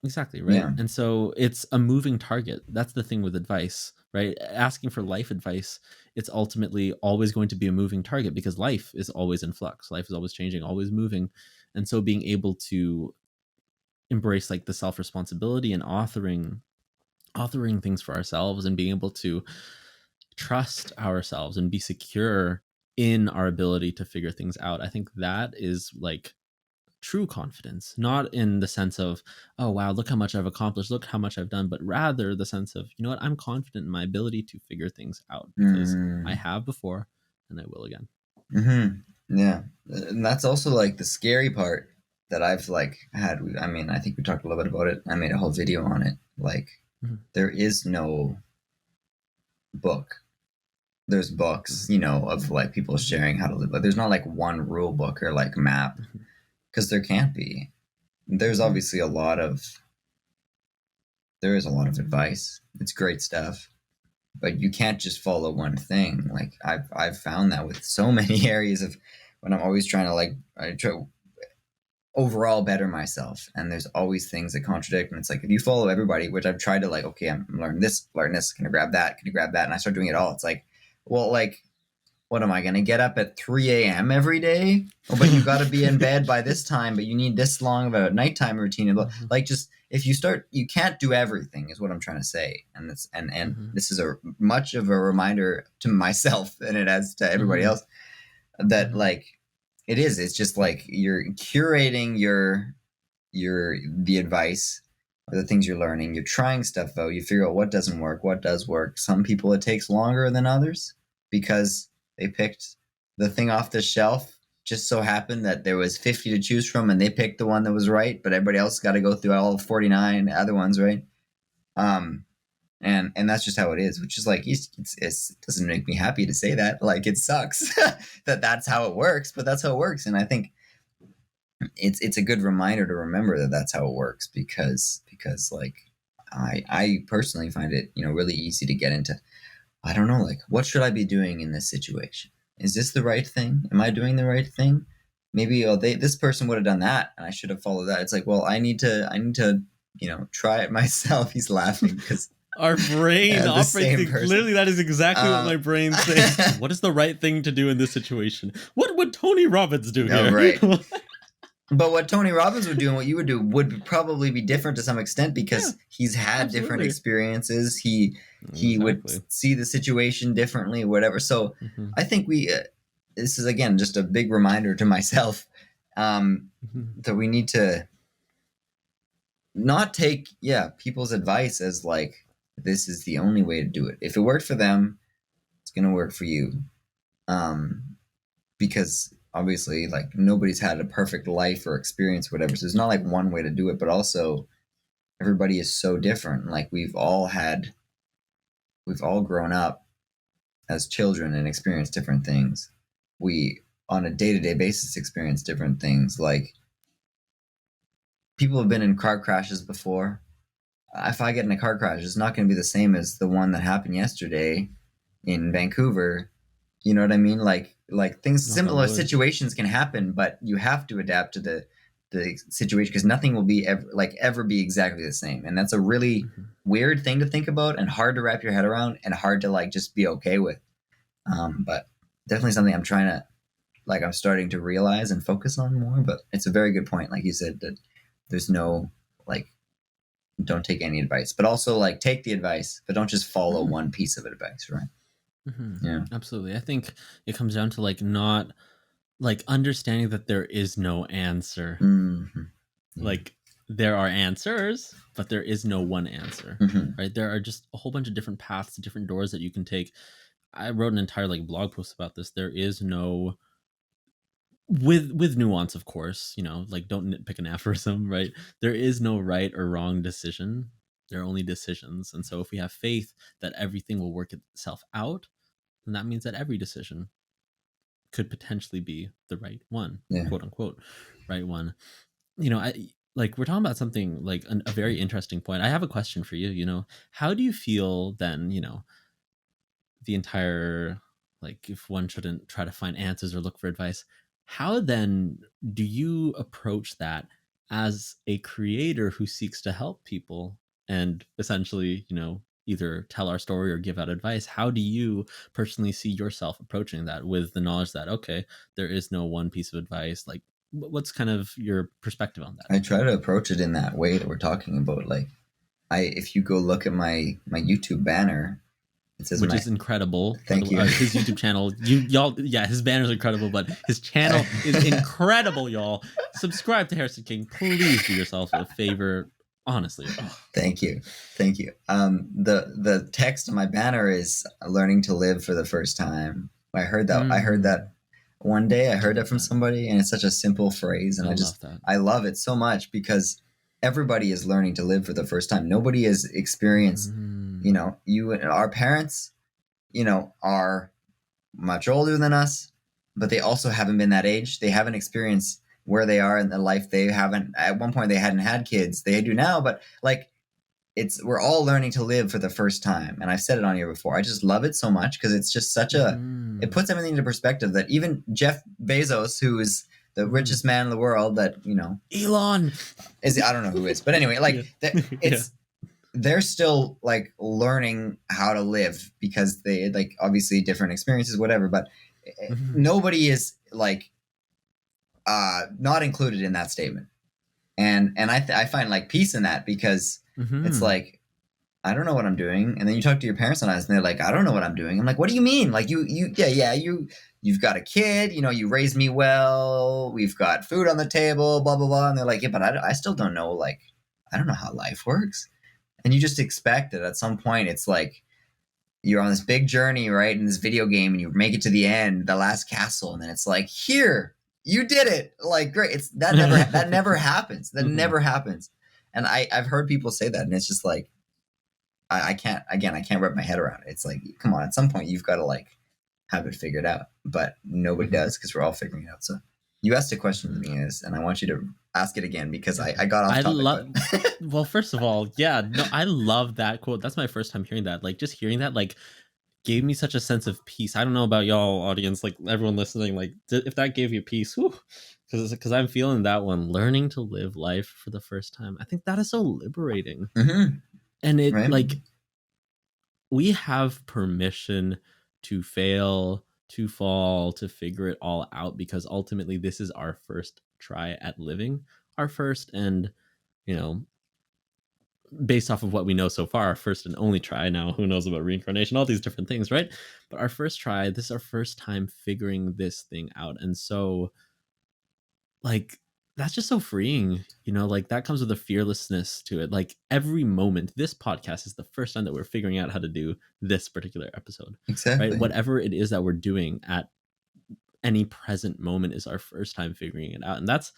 Exactly, right? Yeah. And so it's a moving target. That's the thing with advice, right? Asking for life advice, it's ultimately always going to be a moving target, because life is always in flux. Life is always changing, always moving. And so being able to embrace like the self-responsibility and authoring things for ourselves, and being able to trust ourselves and be secure in our ability to figure things out, I think that is like true confidence, not in the sense of, oh wow, look how much I've accomplished, look how much I've done, but rather the sense of, you know what, I'm confident in my ability to figure things out, because I have before and I will again. Yeah, and that's also like the scary part that I've like had. I mean, I think we talked a little bit about it. I made a whole video on it. Like, there is no book. There's books, of like people sharing how to live, but there's not like one rule book or like map. Because there can't be. There's obviously a lot of advice. It's great stuff, but you can't just follow one thing. Like I've found that with so many areas of when I'm always trying to I try overall better myself, and there's always things that contradict. And it's like, if you follow everybody, which I've tried to okay, I'm learning this. Can I grab that? Can you grab that? And I start doing it all. It's like, well, what am I going to get up at 3 a.m. every day? Oh, but you got to be in bed by this time, but you need this long of a nighttime routine. Just if you start, you can't do everything is what I'm trying to say. And this, this is much of a reminder to myself than it is to everybody else, that it's just like you're curating the advice or the things you're learning. You're trying stuff out. You figure out what doesn't work, what does work. Some people it takes longer than others because they picked the thing off the shelf. Just so happened that there was 50 to choose from, and they picked the one that was right, but everybody else got to go through all 49 other ones, right? And that's just how it is, which is like, it doesn't make me happy to say that. Like, it sucks that's how it works, but that's how it works. And I think it's a good reminder to remember that that's how it works, because like I personally find it, really easy to get into, I don't know, what should I be doing in this situation? Is this the right thing? Am I doing the right thing? Maybe this person would have done that, and I should have followed that. It's like, well, I need to, try it myself. He's laughing because our brain operates. Literally, that is exactly what my brain thinks. What is the right thing to do in this situation? What would Tony Robbins do here? Right. But what Tony Robbins would do and what you would do would probably be different to some extent, because he's had different experiences. He would see the situation differently, whatever. So I think this is, again, just a big reminder to myself that we need to not take people's advice as like, this is the only way to do it. If it worked for them, it's going to work for you. Because obviously, nobody's had a perfect life or experience or whatever. So there's not one way to do it, but also everybody is so different. Like we've all grown up as children and experienced different things. We, on a day-to-day basis, experience different things. Like people have been in car crashes before. If I get in a car crash, it's not going to be the same as the one that happened yesterday in Vancouver. You know what I mean? Like things, similar situations can happen, but you have to adapt to the situation, because nothing will be ever be exactly the same. And that's a really weird thing to think about and hard to wrap your head around and hard to like just be okay with. But definitely something I'm trying to, like, I'm starting to realize and focus on more. But it's a very good point, like you said, that there's no, like, don't take any advice, but also like take the advice, but don't just follow one piece of advice, right? Yeah, absolutely. I think it comes down to like not like understanding that there is no answer. Like there are answers, but there is no one answer, right? There are just a whole bunch of different paths, different doors that you can take. I wrote an entire like blog post about this. There is no, with nuance, of course, you know, like don't nitpick an aphorism, right? There is no right or wrong decision. There are only decisions. And so if we have faith that everything will work itself out, then that means that every decision could potentially be the right one, quote unquote, right one. You know, like we're talking about something like a very interesting point. I have a question for you. You know, how do you feel then, you know, the entire, like, if one shouldn't try to find answers or look for advice, how then do you approach that as a creator who seeks to help people and essentially, you know, either tell our story or give out advice? How do you personally see yourself approaching that with the knowledge that, okay, there is no one piece of advice? Like, what's kind of your perspective on that? I try to approach it in that way that we're talking about. Like, if you go look at my YouTube banner, it says, which is incredible. Thank you. His YouTube channel, y'all, yeah, his banner's incredible, but his channel is incredible, y'all. Subscribe to Harrison King. Please do yourself a favor. Honestly. Thank you. The text on my banner is learning to live for the first time. I heard that one day. I heard that from somebody, and it's such a simple phrase, and I love it so much, because everybody is learning to live for the first time. Nobody has experienced, you know, our parents, you know, are much older than us, but they also haven't been that age. They haven't experienced where they are in the life. They haven't, at one point they hadn't had kids. They do now, but like, we're all learning to live for the first time. And I've said it on here before. I just love it so much, because it's just such it puts everything into perspective, that even Jeff Bezos, who is the richest man in the world, that, you know, Elon is, I don't know who is, but anyway, like they're still like learning how to live, because they, like, obviously different experiences, whatever, but nobody is like not included in that statement. And I find like peace in that, because it's like, I don't know what I'm doing. And then you talk to your parents sometimes, and they're like, I don't know what I'm doing. I'm like, what do you mean? Like you've got a kid, you know, you raised me well, we've got food on the table, blah, blah, blah. And they're like, yeah, but I still don't know, like, I don't know how life works. And you just expect that at some point it's like you're on this big journey, right, in this video game, and you make it to the end, the last castle, and then it's like, here, you did it. Like, great. That never happens. That never happens. And I've heard people say that, and it's just like, I can't wrap my head around it. It's like, come on, at some point you've got to like have it figured out, but nobody does, because we're all figuring it out. So you asked a question at the beginning of this, and I want you to ask it again, because I got off topic. Well, first of all, yeah, no, I love that quote. That's my first time hearing that. Like, just hearing that, like, gave me such a sense of peace. I don't know about y'all, audience, like everyone listening, like if that gave you peace, because I'm feeling that one. Learning to live life for the first time. I think that is so liberating. And it, right? Like, we have permission to fail, to fall, to figure it all out, because ultimately this is our first try at living, our first, and, you know, based off of what we know so far, our first and only try. Now, who knows about reincarnation, all these different things, right? But our first try, this is our first time figuring this thing out. And so, like, that's just so freeing, you know, like that comes with a fearlessness to it. Like, every moment, this podcast is the first time that we're figuring out how to do this particular episode. Exactly. Right? Whatever it is that we're doing at any present moment is our first time figuring it out. And that's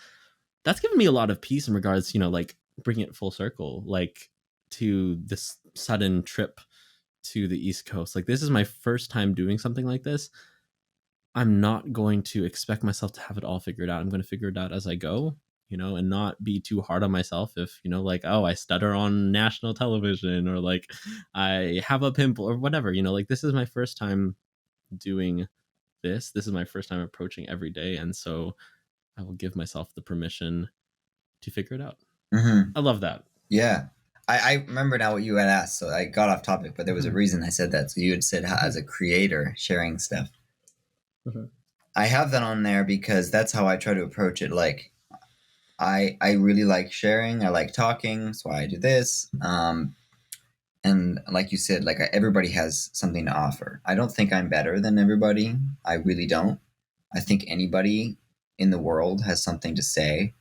given me a lot of peace in regards, you know, like bring it full circle, like to this sudden trip to the East Coast. Like, this is my first time doing something like this. I'm not going to expect myself to have it all figured out. I'm going to figure it out as I go, and not be too hard on myself if, like, oh, I stutter on national television, or like I have a pimple or whatever, like, this is my first time doing this. This is my first time approaching every day. And so I will give myself the permission to figure it out. Mm-hmm. I love that. Yeah. I remember now what you had asked, so I got off topic, but there was a reason I said that. So you had said as a creator, sharing stuff. Mm-hmm. I have that on there because that's how I try to approach it. Like, I really like sharing. I like talking. That's why I do this. And like you said, like, everybody has something to offer. I don't think I'm better than everybody. I really don't. I think anybody in the world has something to say.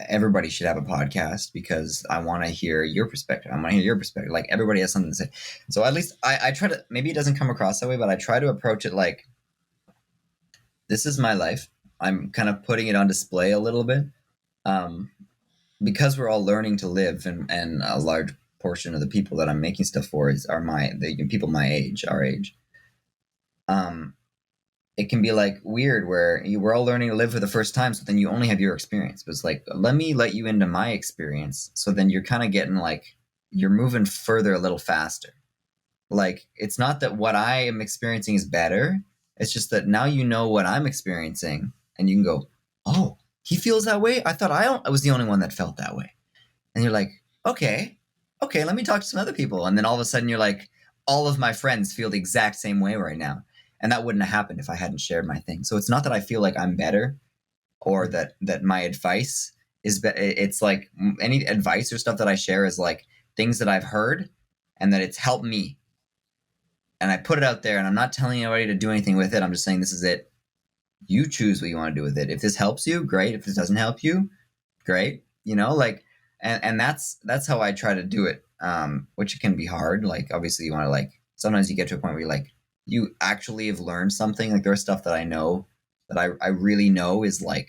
Everybody should have a podcast because I want to hear your perspective. I want to hear your perspective. Like, everybody has something to say. So at least I try to, maybe it doesn't come across that way, but I try to approach it like, this is my life. I'm kind of putting it on display a little bit. Because we're all learning to live, and a large portion of the people that I'm making stuff for are the people my age, our age. It can be like weird where we're all learning to live for the first time, so then you only have your experience. But it's like, let me let you into my experience, so then you're kind of getting like, you're moving further a little faster. Like, it's not that what I am experiencing is better. It's just that now you know what I'm experiencing, and you can go, oh, he feels that way? I thought I was the only one that felt that way. And you're like, okay, let me talk to some other people. And then all of a sudden you're like, all of my friends feel the exact same way right now. And that wouldn't have happened if I hadn't shared my thing. So it's not that I feel like I'm better, or that my advice is it's like, any advice or stuff that I share is like things that I've heard and that it's helped me. And I put it out there, and I'm not telling anybody to do anything with it. I'm just saying, this is it. You choose what you want to do with it. If this helps you, great. If this doesn't help you, great. Like, and that's how I try to do it. Which can be hard. Like, obviously you want to, like, sometimes you get to a point where you're like, you actually have learned something. Like, there's stuff that I know that I really know is like,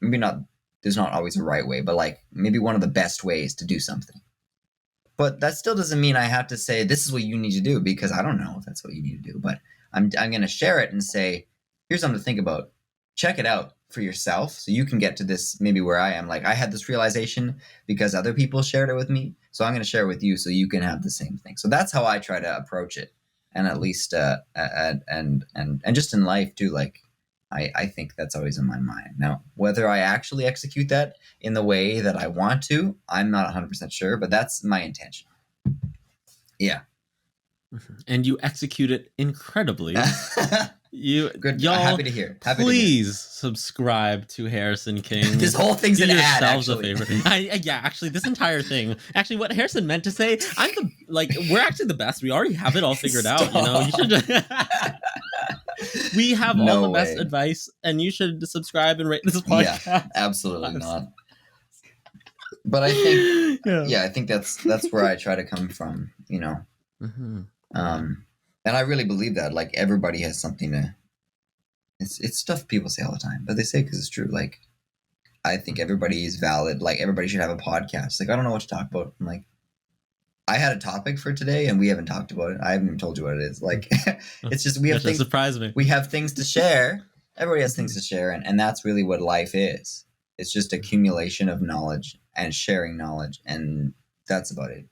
maybe not, there's not always a right way, but like maybe one of the best ways to do something. But that still doesn't mean I have to say, this is what you need to do, because I don't know if that's what you need to do. But I'm going to share it and say, here's something to think about. Check it out for yourself so you can get to this, maybe where I am. Like, I had this realization because other people shared it with me. So I'm going to share it with you so you can have the same thing. So that's how I try to approach it. And at least, and just in life too, like, I think that's always in my mind. Now, whether I actually execute that in the way that I want to, I'm not 100% sure, but that's my intention. Yeah. And you execute it incredibly. Good. Y'all, happy to hear. Please subscribe to Harrison King. This whole thing's Do an ad, yourselves actually. a favor. Yeah, actually, this entire thing. Actually, what Harrison meant to say, we're actually the best. We already have it all figured out. You should. We have all the best advice, and you should subscribe and rate this podcast. Yeah, absolutely not. But I think, I think that's where I try to come from. Mm-hmm. And I really believe that, like, everybody has something to. It's stuff people say all the time, but they say because it's true. Like, I think everybody is valid. Like, everybody should have a podcast. Like, I don't know what to talk about. I'm like, I had a topic for today, and we haven't talked about it. I haven't even told you what it is. Like, it's just we have things. Surprise me. We have things to share. Everybody has things to share, and that's really what life is. It's just accumulation of knowledge and sharing knowledge, and that's about it.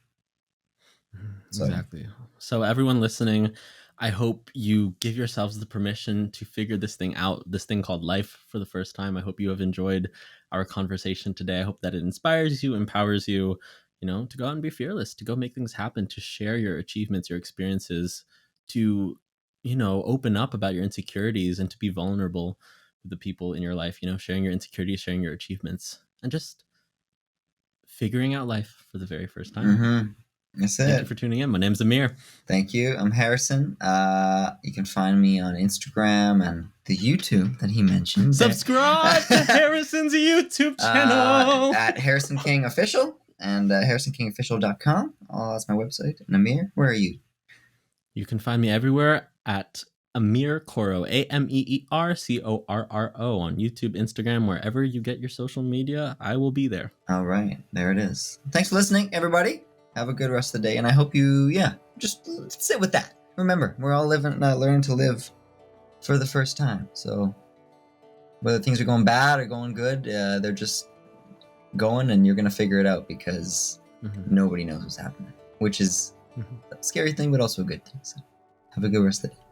Exactly. So everyone listening, I hope you give yourselves the permission to figure this thing out, this thing called life, for the first time. I hope you have enjoyed our conversation today. I hope that it inspires you, empowers you, to go out and be fearless, to go make things happen, to share your achievements, your experiences, to, open up about your insecurities, and to be vulnerable with the people in your life, sharing your insecurities, sharing your achievements, and just figuring out life for the very first time. Mm-hmm. That's it. Thank you for tuning in. My name's Ameer. Thank you. I'm Harrison. You can find me on Instagram and the YouTube that he mentioned. Subscribe to Harrison's YouTube channel at Harrison King Official and HarrisonKingOfficial.com. Oh, that's my website. And Ameer, where are you? You can find me everywhere at Ameer Corro, AMEERCORRO on YouTube, Instagram, wherever you get your social media. I will be there. All right, there it is. Thanks for listening, everybody. Have a good rest of the day, and I hope you, just sit with that. Remember, we're all learning to live for the first time. So whether things are going bad or going good, they're just going, and you're gonna figure it out because nobody knows what's happening, which is a scary thing, but also a good thing. So have a good rest of the day.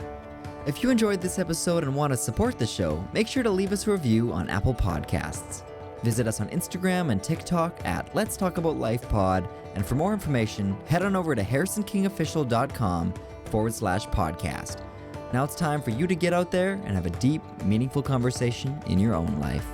If you enjoyed this episode and want to support the show, make sure to leave us a review on Apple Podcasts. Visit us on Instagram and TikTok at Let's Talk About Life Pod, and for more information, head on over to harrisonkingofficial.com/podcast. Now it's time for you to get out there and have a deep, meaningful conversation in your own life.